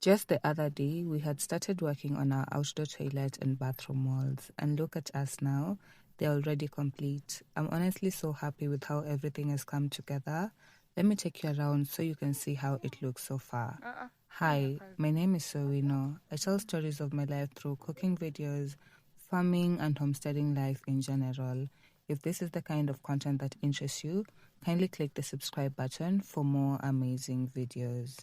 Just the other day, we had started working on our outdoor toilet and bathroom walls, and look at us now, they're already complete. I'm honestly so happy with how everything has come together. Let me take you around so you can see how it looks so far. Hi, my name is Sowino. I tell stories of my life through cooking videos, farming, and homesteading life in general. If this is the kind of content that interests you, kindly click the subscribe button for more amazing videos.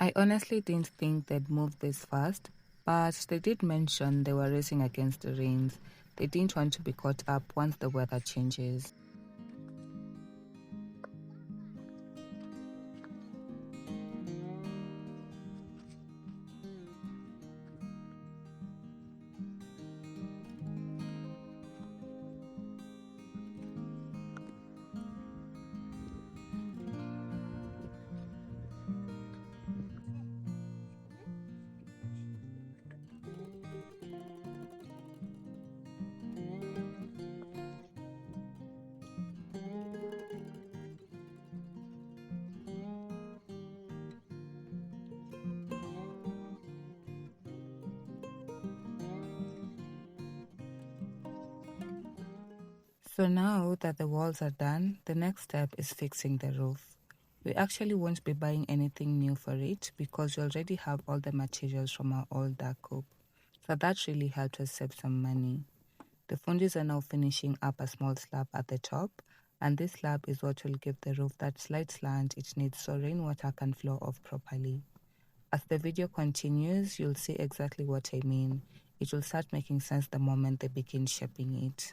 I honestly didn't think they'd move this fast, but they did mention they were racing against the rains. They didn't want to be caught up once the weather changes. So now that the walls are done, the next step is fixing the roof. We actually won't be buying anything new for it because we already have all the materials from our old dark coop. So that really helped us save some money. The fundis are now finishing up a small slab at the top, and this slab is what will give the roof that slight slant it needs so rainwater can flow off properly. As the video continues, you'll see exactly what I mean. It will start making sense the moment they begin shaping it.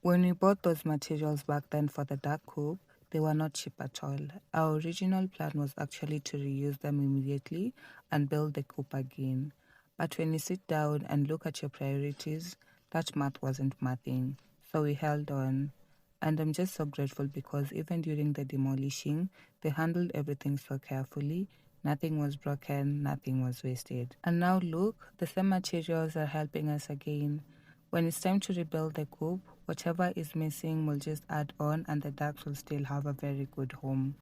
When we bought those materials back then for the dark coop, they were not cheap at all. Our original plan was actually to reuse them immediately and build the coop again. But when you sit down and look at your priorities, that math wasn't mathing. So we held on. And I'm just so grateful because even during the demolishing, they handled everything so carefully. Nothing was broken, nothing was wasted. And now look, the same materials are helping us again. When it's time to rebuild the coop, whatever is missing will just add on and the ducks will still have a very good home.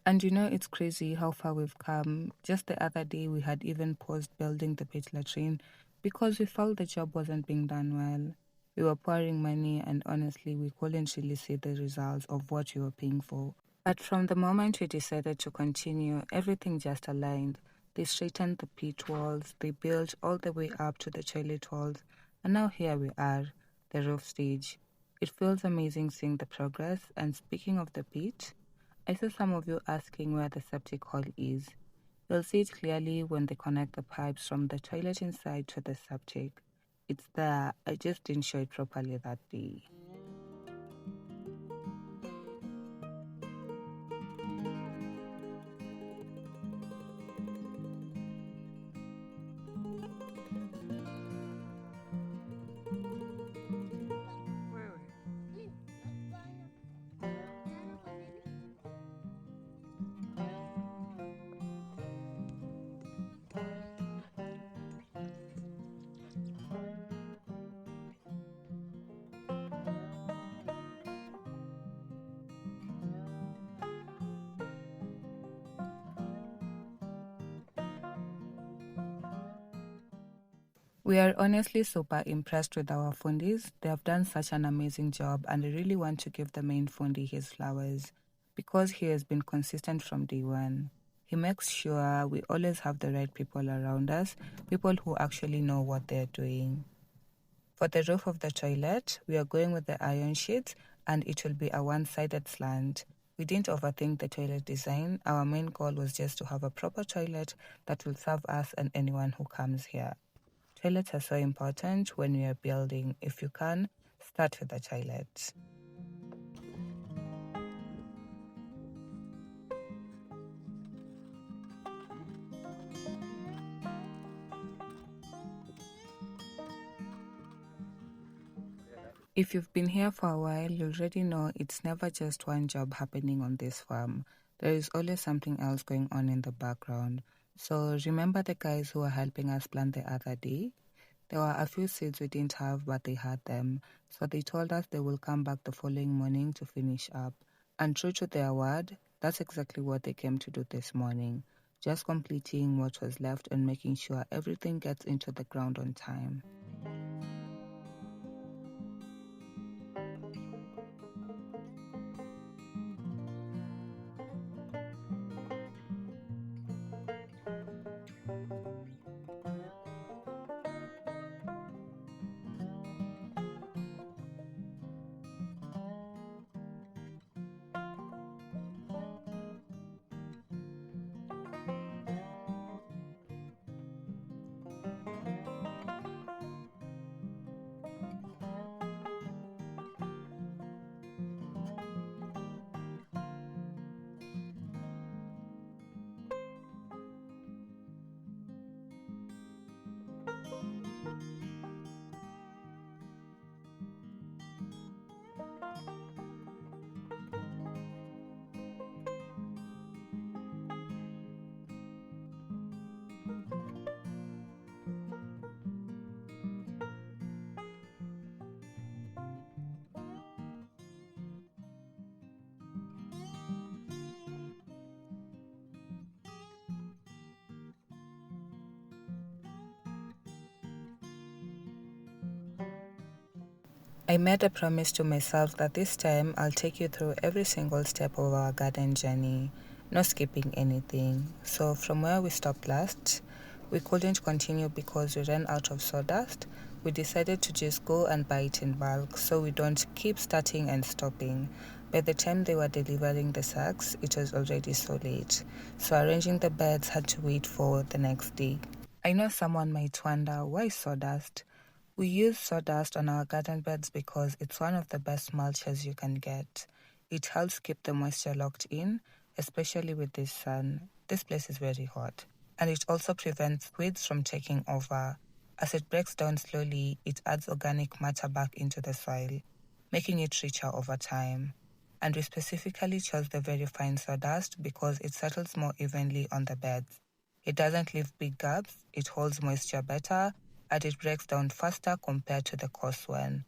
And you know, it's crazy how far we've come. Just the other day, we had even paused building the pit latrine because we felt the job wasn't being done well. We were pouring money and honestly, we couldn't really see the results of what we were paying for. But from the moment we decided to continue, everything just aligned. They straightened the pit walls, they built all the way up to the toilet walls, and now here we are, the roof stage. It feels amazing seeing the progress, and speaking of the pit, I saw some of you asking where the septic hole is. You'll see it clearly when they connect the pipes from the toilet inside to the septic. It's there, I just didn't show it properly that day. We are honestly super impressed with our fundis. They have done such an amazing job, and I really want to give the main fundi his flowers because he has been consistent from day one. He makes sure we always have the right people around us, people who actually know what they're doing. For the roof of the toilet, we are going with the iron sheets, and it will be a one-sided slant. We didn't overthink the toilet design. Our main goal was just to have a proper toilet that will serve us and anyone who comes here. Toilets are so important when we are building. If you can, Start with the toilet. If you've been here for a while, you already know it's never just one job happening on this farm. There is always something else going on in the background. So remember the guys who were helping us plant the other day? There were a few seeds we didn't have, but they had them. So they told us they will come back the following morning to finish up. And true to their word, that's exactly what they came to do this morning. Just completing what was left and making sure everything gets into the ground on time. I made a promise to myself that this time I'll take you through every single step of our garden journey, no skipping anything. So, from where we stopped last, we couldn't continue because we ran out of sawdust. We decided to just go and buy it in bulk so we don't keep starting and stopping. By the time they were delivering the sacks, it was already so late. So, arranging the beds had to wait for the next day. I know someone might wonder why sawdust? We use sawdust on our garden beds because it's one of the best mulches you can get. It helps keep the moisture locked in, especially with this sun. This place is very hot. And it also prevents weeds from taking over. As it breaks down slowly, it adds organic matter back into the soil, making it richer over time. And we specifically chose the very fine sawdust because it settles more evenly on the beds. It doesn't leave big gaps, it holds moisture better, and it breaks down faster compared to the coarse one.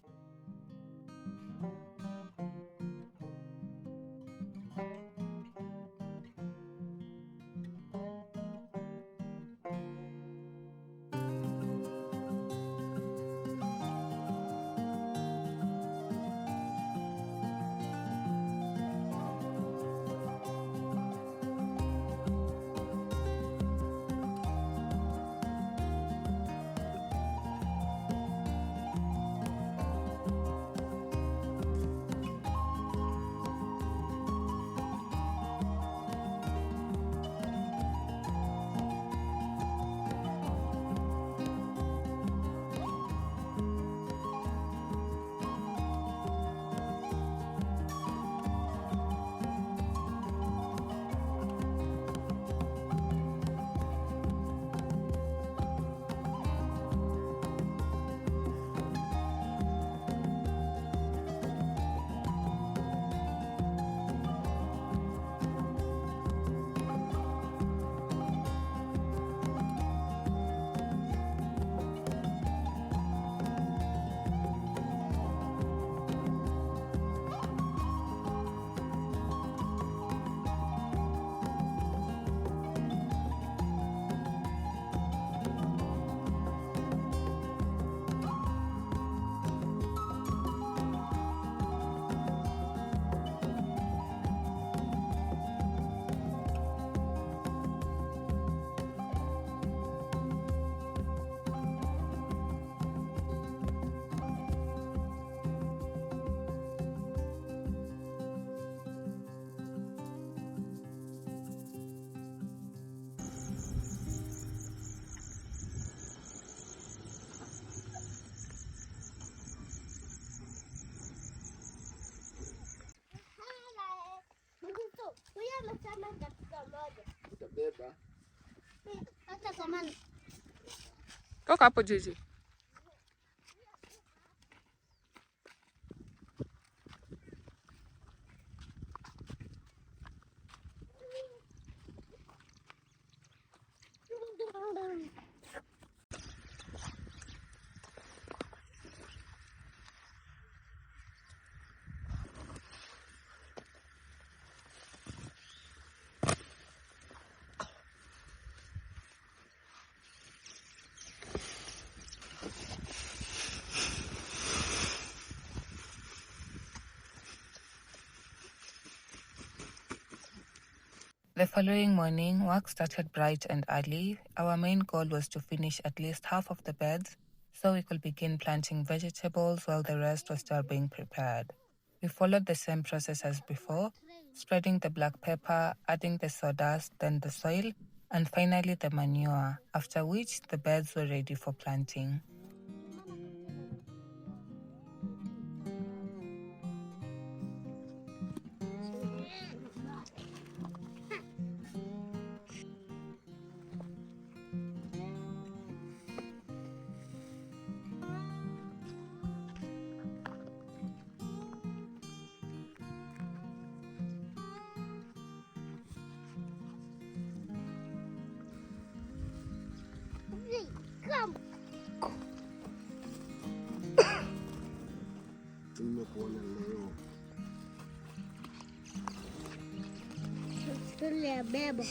Toka hapo Jiji. The following morning, work started bright and early. Our main goal was to finish at least half of the beds so we could begin planting vegetables while the rest was still being prepared. We followed the same process as before, spreading the black pepper, adding the sawdust, then the soil, and finally the manure, after which the beds were ready for planting. Beba.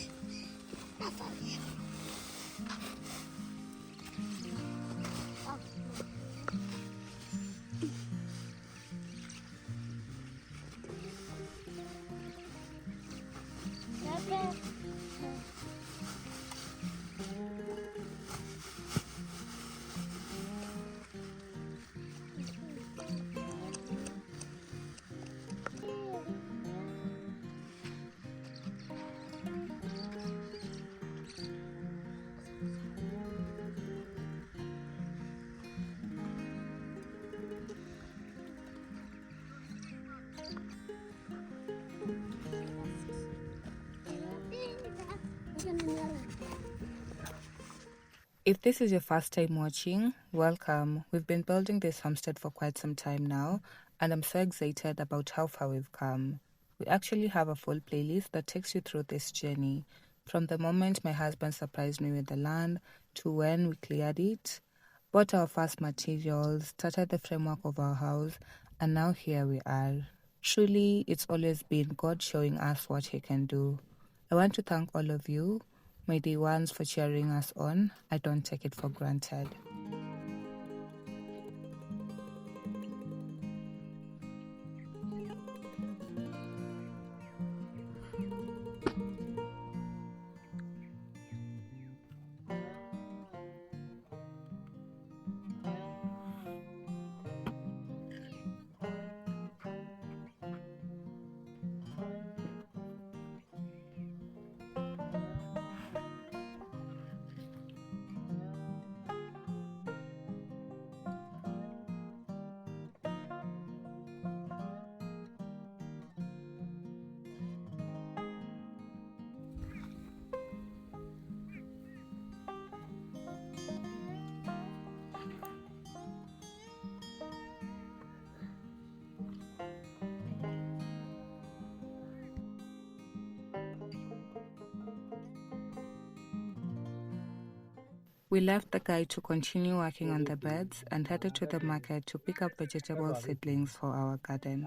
If this is your first time watching, welcome. We've been building this homestead for quite some time now, and I'm so excited about how far we've come. We actually have a full playlist that takes you through this journey, from the moment my husband surprised me with the land to when we cleared it, bought our first materials, started the framework of our house, and now here we are. Truly, it's always been God showing us what He can do. I want to thank all of you, my day ones, for cheering us on. I don't take it for granted. We left the guy to continue working on the beds and headed to the market to pick up vegetable seedlings for our garden.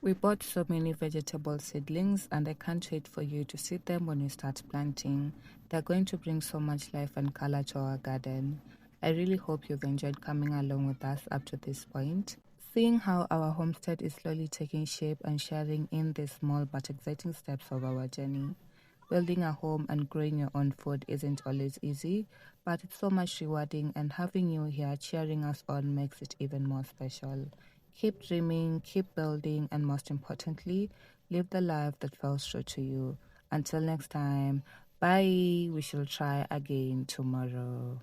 We bought so many vegetable seedlings, and I can't wait for you to see them when we start planting. They're going to bring so much life and color to our garden. I really hope you've enjoyed coming along with us up to this point, seeing how our homestead is slowly taking shape and sharing in the small but exciting steps of our journey. Building a home and growing your own food isn't always easy, but it's so much rewarding, and having you here cheering us on makes it even more special. Keep dreaming, keep building, and most importantly, live the life that feels true to you. Until next time, bye. We shall try again tomorrow.